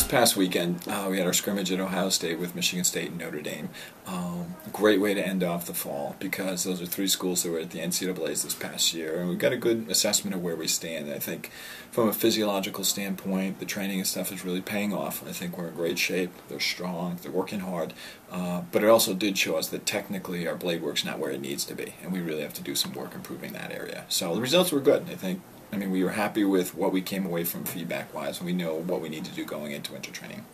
past weekend, we had our scrimmage at Ohio State with Michigan State and Notre Dame. Great way to end off the fall because those are three schools that were at the NCAAs this past year, and we've got a good assessment of where we stand. I think from a physiological standpoint, the training and stuff is really paying off. I think we're in great shape. They're strong. They're working hard. But it also did show us that technically our blade work's not where it needs to be, and we really have to do some work improving that area. So the results were good, I think. We were happy with what we came away from feedback-wise, and we know what we need to do going into winter training.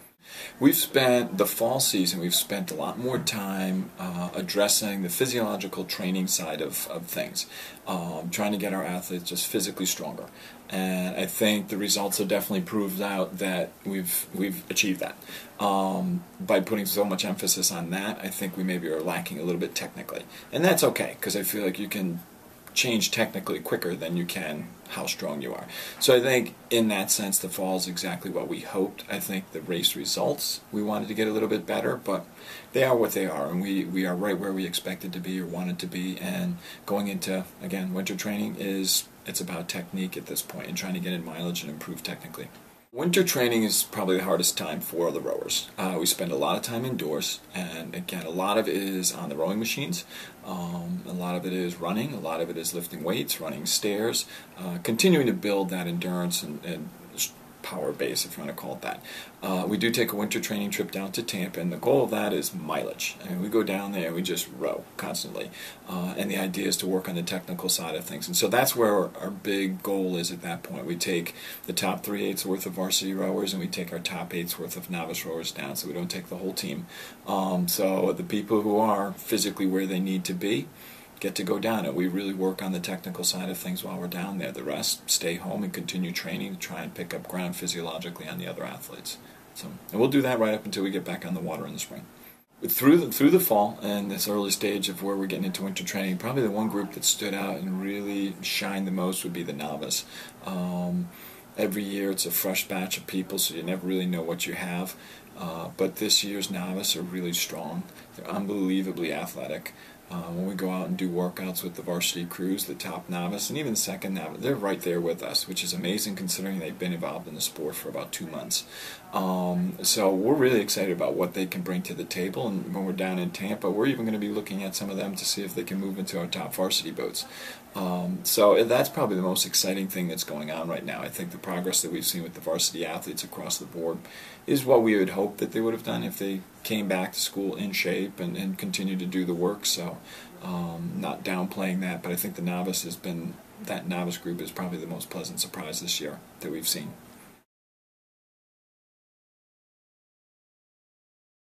We've spent the fall season, we've spent a lot more time addressing the physiological training side of things, trying to get our athletes just physically stronger. And I think the results have definitely proved out that we've achieved that. By putting so much emphasis on that, I think we maybe are lacking a little bit technically. And that's okay, because I feel like you can change technically quicker than you can how strong you are. So I think in that sense the fall is exactly what we hoped. I think the race results we wanted to get a little bit better, but they are what they are, and we are right where we expected to be or wanted to be. And going into, again, winter training it's about technique at this point and trying to get in mileage and improve technically. Winter training is probably the hardest time for the rowers. We spend a lot of time indoors, and again, a lot of it is on the rowing machines. A lot of it is running. A lot of it is lifting weights, running stairs, continuing to build that endurance and power base, if you want to call it that. We do take a winter training trip down to Tampa, and the goal of that is mileage. We go down there and we just row constantly, and the idea is to work on the technical side of things. And so that's where our big goal is at that point. We take the top 3/8 worth of varsity rowers and we take our top 8 worth of novice rowers down, so we don't take the whole team. So the people who are physically where they need to be get to go down, and we really work on the technical side of things while we're down there. The rest stay home and continue training to try and pick up ground physiologically on the other athletes. And we'll do that right up until we get back on the water in the spring. Through the fall and this early stage of where we're getting into winter training, probably the one group that stood out and really shined the most would be the novice. Every year it's a fresh batch of people, so you never really know what you have. But this year's novice are really strong. They're unbelievably athletic. When we go out and do workouts with the varsity crews, the top novice and even the second novice, they're right there with us, which is amazing considering they've been involved in the sport for about 2 months. So we're really excited about what they can bring to the table, and when we're down in Tampa, we're even going to be looking at some of them to see if they can move into our top varsity boats. So that's probably the most exciting thing that's going on right now. I think the progress that we've seen with the varsity athletes across the board is what we would hope that they would have done if they came back to school in shape and continued to do the work. So not downplaying that, but I think that novice group is probably the most pleasant surprise this year that we've seen.